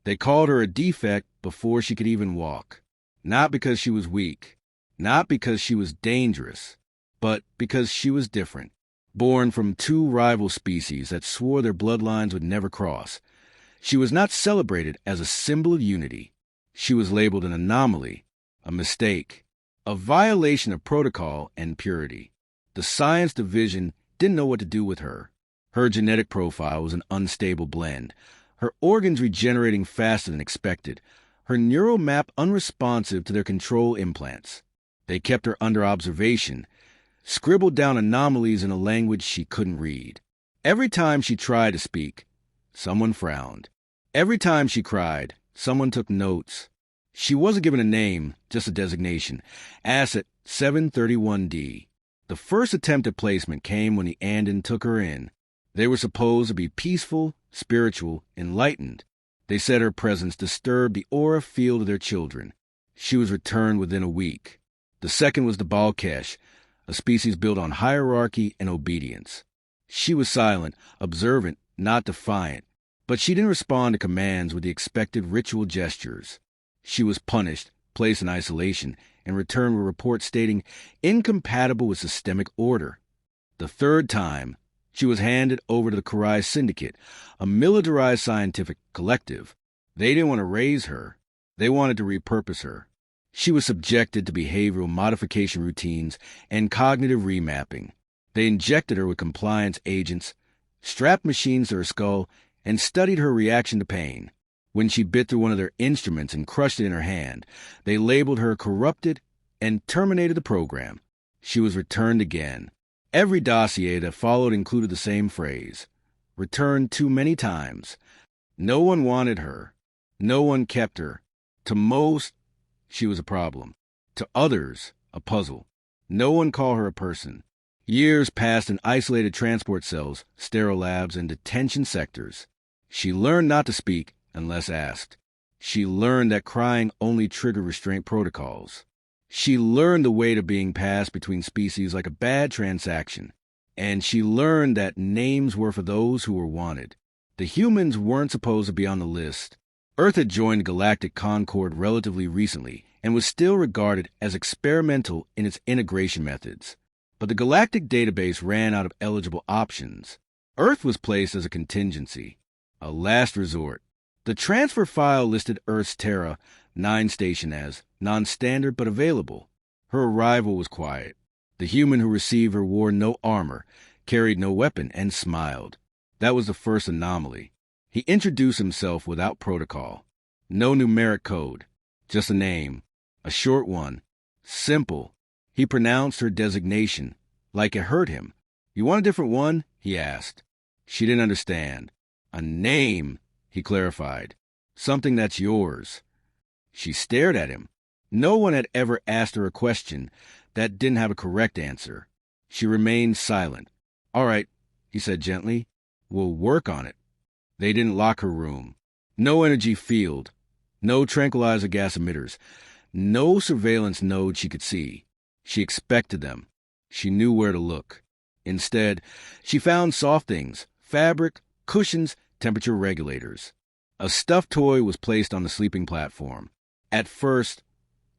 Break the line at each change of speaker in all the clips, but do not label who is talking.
They called her a defect before she could even walk. Not because she was weak, not because she was dangerous, but because she was different. Born from two rival species that swore their bloodlines would never cross. She was not celebrated as a symbol of unity. She was labeled an anomaly, a mistake, a violation of protocol and purity. The science division didn't know what to do with her. Her genetic profile was an unstable blend, her organs regenerating faster than expected, her neural map unresponsive to their control implants. They kept her under observation, scribbled down anomalies in a language she couldn't read. Every time she tried to speak, someone frowned. Every time she cried, someone took notes. She wasn't given a name, just a designation. Asset 731D. The first attempt at placement came when the Andon took her in. They were supposed to be peaceful, spiritual, enlightened. They said her presence disturbed the aura field of their children. She was returned within a week. The second was the Balkesh, a species built on hierarchy and obedience. She was silent, observant, not defiant, but she didn't respond to commands with the expected ritual gestures. She was punished, placed in isolation, and returned with a report stating incompatible with systemic order. The third time, she was handed over to the Karai Syndicate, a militarized scientific collective. They didn't want to raise her. They wanted to repurpose her. She was subjected to behavioral modification routines and cognitive remapping. They injected her with compliance agents, strapped machines to her skull, and studied her reaction to pain. When she bit through one of their instruments and crushed it in her hand, they labeled her corrupted and terminated the program. She was returned again. Every dossier that followed included the same phrase, returned too many times. No one wanted her. No one kept her. To most, she was a problem. To others, a puzzle. No one called her a person. Years passed in isolated transport cells, sterile labs, and detention sectors. She learned not to speak unless asked. She learned that crying only triggered restraint protocols. She learned the weight of being passed between species like a bad transaction. And she learned that names were for those who were wanted. The humans weren't supposed to be on the list. Earth had joined Galactic Concord relatively recently and was still regarded as experimental in its integration methods. But the Galactic database ran out of eligible options. Earth was placed as a contingency, a last resort. The transfer file listed Earth's Terra 9 station as non-standard but available. Her arrival was quiet. The human who received her wore no armor, carried no weapon, and smiled. That was the first anomaly. He introduced himself without protocol. No numeric code, just a name, a short one, simple. He pronounced her designation like it hurt him. "You want a different one?" he asked. She didn't understand. "A name," he clarified. "Something that's yours." She stared at him. No one had ever asked her a question that didn't have a correct answer. She remained silent. "All right," he said gently. "We'll work on it." They didn't lock her room. No energy field. No tranquilizer gas emitters. No surveillance node she could see. She expected them. She knew where to look. Instead, she found soft things, fabric, cushions, temperature regulators. A stuffed toy was placed on the sleeping platform. At first,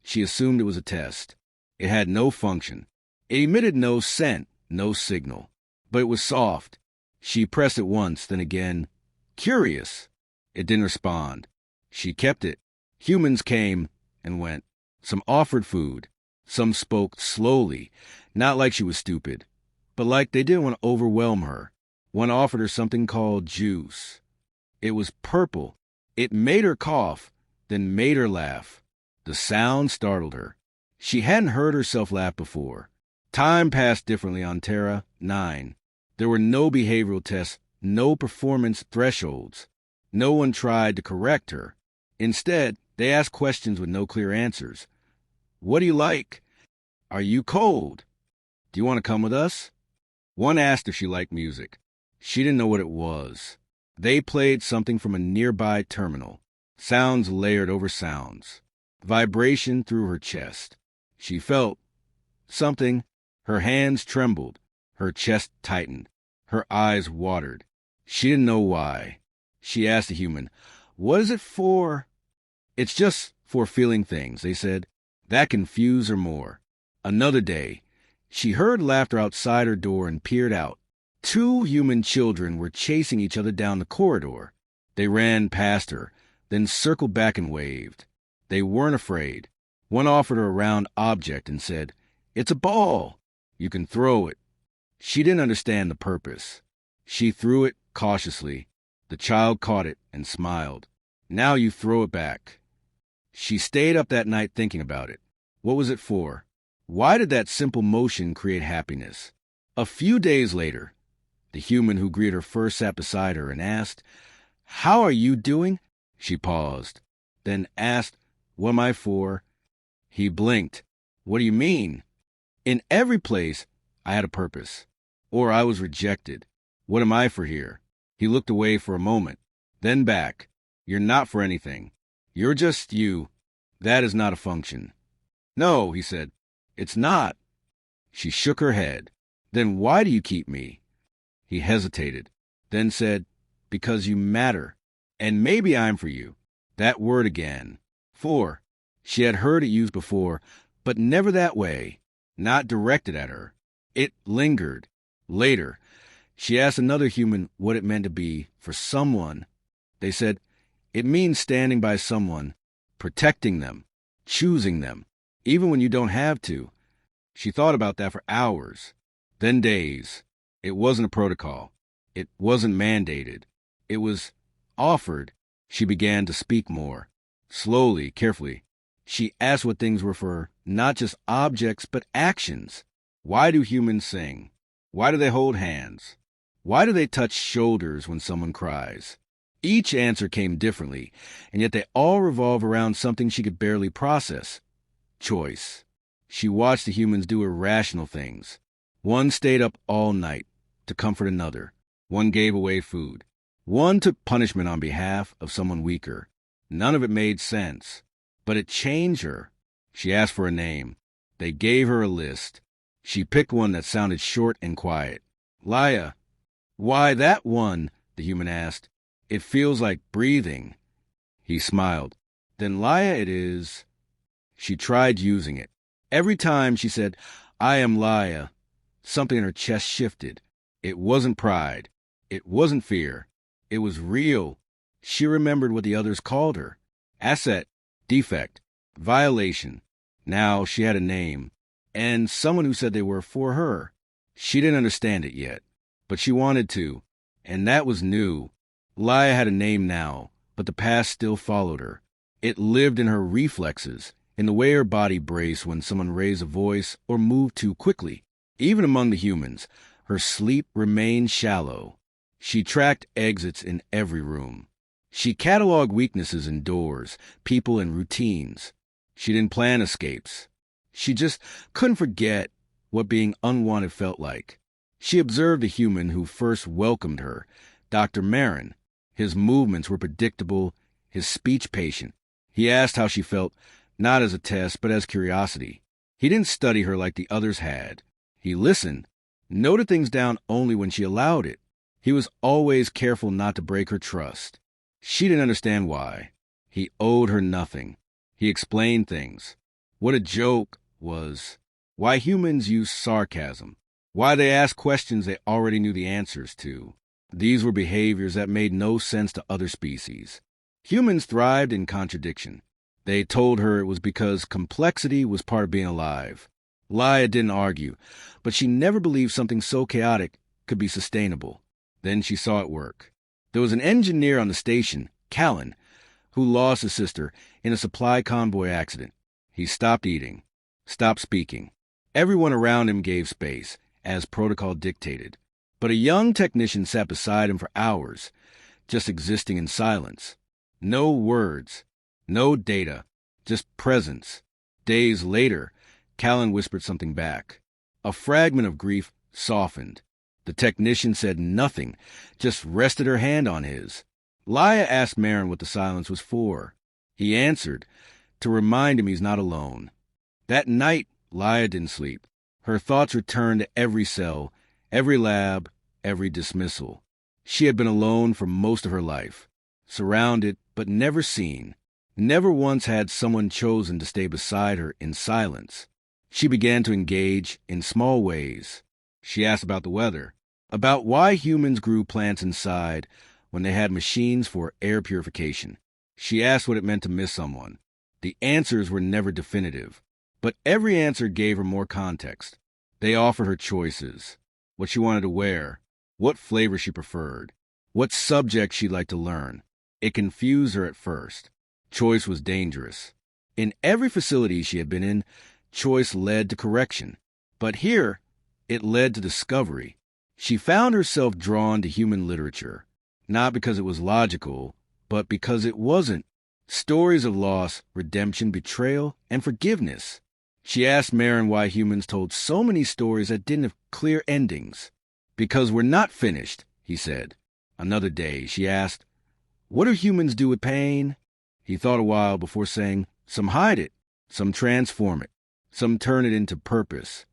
she assumed it was a test. It had no function. It emitted no scent, no signal. But it was soft. She pressed it once, then again. Curious. It didn't respond. She kept it. Humans came and went. Some offered food. Some spoke slowly, not like she was stupid, but like they didn't want to overwhelm her. One offered her something called juice. It was purple. It made her cough, then made her laugh. The sound startled her. She hadn't heard herself laugh before. Time passed differently on Terra 9. There were no behavioral tests, no performance thresholds. No one tried to correct her. Instead, they asked questions with no clear answers. "What do you like? Are you cold? Do you want to come with us?" One asked if she liked music. She didn't know what it was. They played something from a nearby terminal. Sounds layered over sounds. Vibration through her chest. She felt something. Her hands trembled. Her chest tightened. Her eyes watered. She didn't know why. She asked the human, What is it for? It's just for feeling things, they said. That confused her more. Another day, she heard laughter outside her door and peered out. Two human children were chasing each other down the corridor. They ran past her, then circled back and waved. They weren't afraid. One offered her a round object and said, "It's a ball. You can throw it." She didn't understand the purpose. She threw it cautiously. The child caught it and smiled. "Now you throw it back." She stayed up that night thinking about it. What was it for? Why did that simple motion create happiness? A few days later, the human who greeted her first sat beside her and asked, "How are you doing?" She paused, then asked, "What am I for?" He blinked. "What do you mean?" "In every place, I had a purpose. Or I was rejected. What am I for here?" He looked away for a moment, then back. "You're not for anything. You're just you. That is not a function." "No," he said, "it's not." She shook her head. "Then why do you keep me?" He hesitated, then said, "Because you matter. And maybe I'm for you." That word again. For. She had heard it used before, but never that way, not directed at her. It lingered. Later, she asked another human what it meant to be for someone. They said, "It means standing by someone, protecting them, choosing them, even when you don't have to." She thought about that for hours, then days. It wasn't a protocol. It wasn't mandated. It was offered. She began to speak more. Slowly, carefully. She asked what things were for, not just objects, but actions. Why do humans sing? Why do they hold hands? Why do they touch shoulders when someone cries? Each answer came differently, and yet they all revolve around something she could barely process. Choice. She watched the humans do irrational things. One stayed up all night to comfort another. One gave away food. One took punishment on behalf of someone weaker. None of it made sense, but it changed her. She asked for a name. They gave her a list. She picked one that sounded short and quiet. "Laia." "Why that one?" the human asked. "It feels like breathing." He smiled. "Then Laia it is." She tried using it. Every time she said, "I am Laia," something in her chest shifted. It wasn't pride. It wasn't fear. It was real. She remembered what the others called her. Asset, defect, violation. Now she had a name, and someone who said they were for her. She didn't understand it yet, but she wanted to, and that was new. Laia had a name now, but the past still followed her. It lived in her reflexes, in the way her body braced when someone raised a voice or moved too quickly. Even among the humans, her sleep remained shallow. She tracked exits in every room. She cataloged weaknesses in doors, people, and routines. She didn't plan escapes. She just couldn't forget what being unwanted felt like. She observed the human who first welcomed her, Dr. Marin. His movements were predictable, his speech patient. He asked how she felt, not as a test, but as curiosity. He didn't study her like the others had. He listened, noted things down only when she allowed it. He was always careful not to break her trust. She didn't understand why. He owed her nothing. He explained things. What a joke was. Why humans use sarcasm. Why they asked questions they already knew the answers to. These were behaviors that made no sense to other species. Humans thrived in contradiction. They told her it was because complexity was part of being alive. Laia didn't argue, but she never believed something so chaotic could be sustainable. Then she saw it work. There was an engineer on the station, Callan, who lost his sister in a supply convoy accident. He stopped eating, stopped speaking. Everyone around him gave space, as protocol dictated. But a young technician sat beside him for hours, just existing in silence. No words, no data, just presence. Days later, Callan whispered something back. A fragment of grief softened. The technician said nothing, just rested her hand on his. Laia asked Marin what the silence was for. He answered, to remind him he's not alone. That night, Laia didn't sleep. Her thoughts returned to every cell, every lab, every dismissal. She had been alone for most of her life, surrounded but never seen. Never once had someone chosen to stay beside her in silence. She began to engage in small ways. She asked about the weather, about why humans grew plants inside when they had machines for air purification. She asked what it meant to miss someone. The answers were never definitive, but every answer gave her more context. They offered her choices, what she wanted to wear, what flavor she preferred, what subject she'd like to learn. It confused her at first. Choice was dangerous. In every facility she had been in, choice led to correction. But here, it led to discovery. She found herself drawn to human literature, not because it was logical, but because it wasn't. Stories of loss, redemption, betrayal, and forgiveness. She asked Marin why humans told so many stories that didn't have clear endings. Because we're not finished, he said. Another day, she asked, what do humans do with pain? He thought a while before saying, some hide it, some transform it, some turn it into purpose.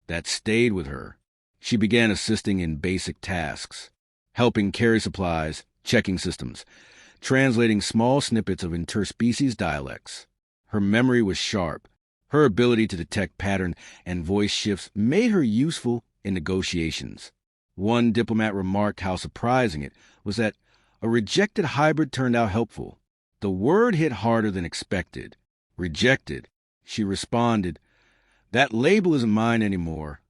That stayed with her. She began assisting in basic tasks, helping carry supplies, checking systems, translating small snippets of interspecies dialects. Her memory was sharp. Her ability to detect pattern and voice shifts made her useful in negotiations. One diplomat remarked how surprising it was that a rejected hybrid turned out helpful. The word hit harder than expected. Rejected. She responded, that label isn't mine anymore.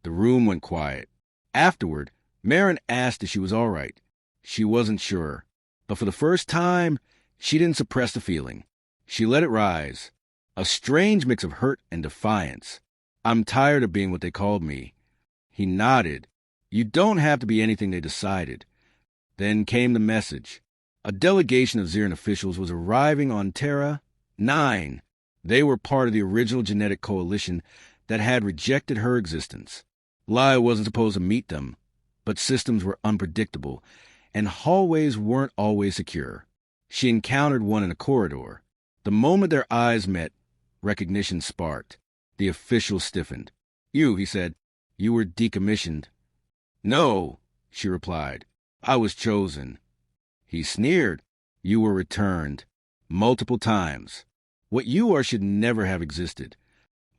The room went quiet. Afterward, Marin asked if she was all right. She wasn't sure. But for the first time, she didn't suppress the feeling. She let it rise. A strange mix of hurt and defiance. I'm tired of being what they called me. He nodded. You don't have to be anything they decided. Then came the message. A delegation of Xeran officials was arriving on Terra 9. They were part of the original genetic coalition that had rejected her existence. Laia wasn't supposed to meet them, but systems were unpredictable, and hallways weren't always secure. She encountered one in a corridor. The moment their eyes met, recognition sparked. The official stiffened. You, he said, you were decommissioned. No, she replied. I was chosen. He sneered. You were returned. Multiple times. What you are should never have existed.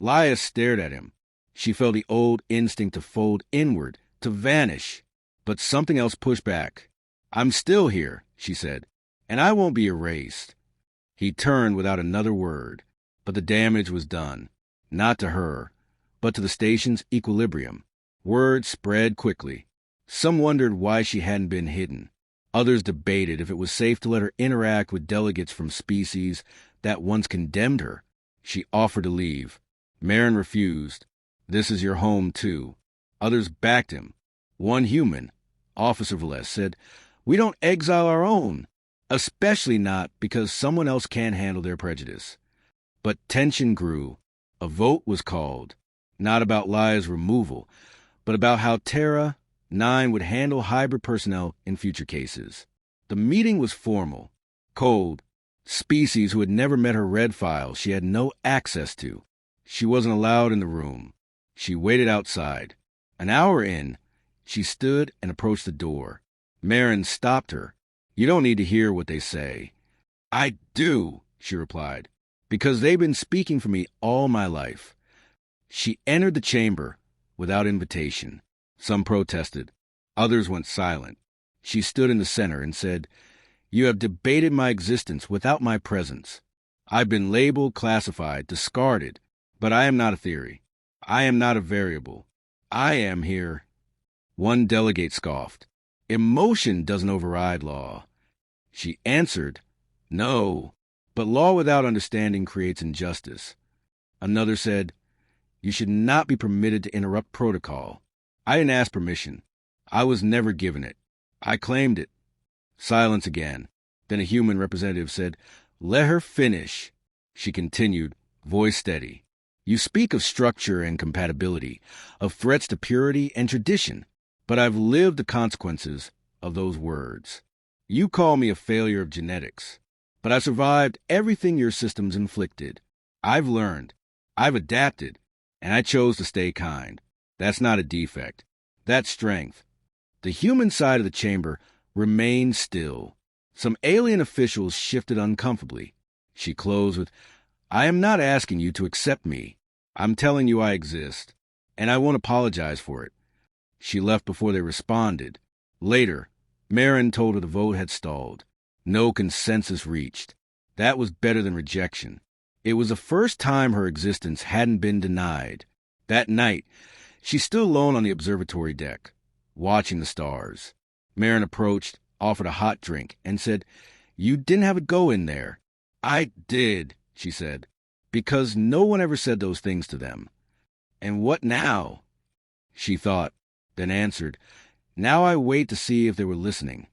Laia stared at him. She felt the old instinct to fold inward, to vanish. But something else pushed back. I'm still here, she said, and I won't be erased. He turned without another word, but the damage was done. Not to her, but to the station's equilibrium. Word spread quickly. Some wondered why she hadn't been hidden. Others debated if it was safe to let her interact with delegates from species that once condemned her. She offered to leave. Marin refused. This is your home, too. Others backed him. One human, Officer Velez, said, we don't exile our own, especially not because someone else can't handle their prejudice. But tension grew. A vote was called, not about Laia's removal, but about how Terra 9 would handle hybrid personnel in future cases. The meeting was formal, cold. Species who had never met her red file she had no access to. She wasn't allowed in the room. She waited outside. An hour in, she stood and approached the door. Marin stopped her. You don't need to hear what they say. I do, she replied, because they've been speaking for me all my life. She entered the chamber without invitation. Some protested. Others went silent. She stood in the center and said, you have debated my existence without my presence. I've been labeled, classified, discarded, but I am not a theory. I am not a variable. I am here. One delegate scoffed. Emotion doesn't override law. She answered, no, but law without understanding creates injustice. Another said, you should not be permitted to interrupt protocol. I didn't ask permission. I was never given it. I claimed it. Silence again. Then a human representative said, let her finish. She continued, voice steady. You speak of structure and compatibility, of threats to purity and tradition, but I've lived the consequences of those words. You call me a failure of genetics, but I survived everything your systems inflicted. I've learned, I've adapted, and I chose to stay kind. That's not a defect. That's strength. The human side of the chamber remained still. Some alien officials shifted uncomfortably. She closed with, I am not asking you to accept me. I'm telling you I exist, and I won't apologize for it. She left before they responded. Later, Marin told her the vote had stalled. No consensus reached. That was better than rejection. It was the first time her existence hadn't been denied. That night, she stood alone on the observatory deck, watching the stars. Marin approached, offered a hot drink, and said, You didn't have it go in there. I did, she said, because no one ever said those things to them. And what now? She thought, then answered, Now I wait to see if they were listening.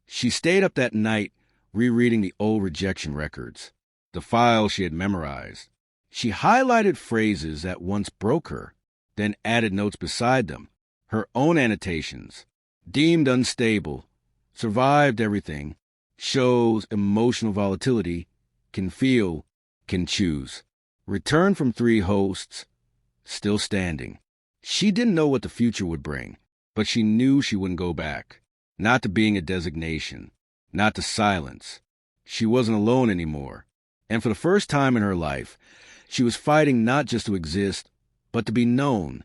She stayed up that night, rereading the old rejection records, the files she had memorized. She highlighted phrases that once broke her, then added notes beside them, her own annotations. Deemed unstable, survived everything, shows emotional volatility, can feel, can choose. Returned from 3 hosts, still standing. She didn't know what the future would bring, but she knew she wouldn't go back. Not to being a designation, not to silence. She wasn't alone anymore. And for the first time in her life, she was fighting not just to exist, but to be known,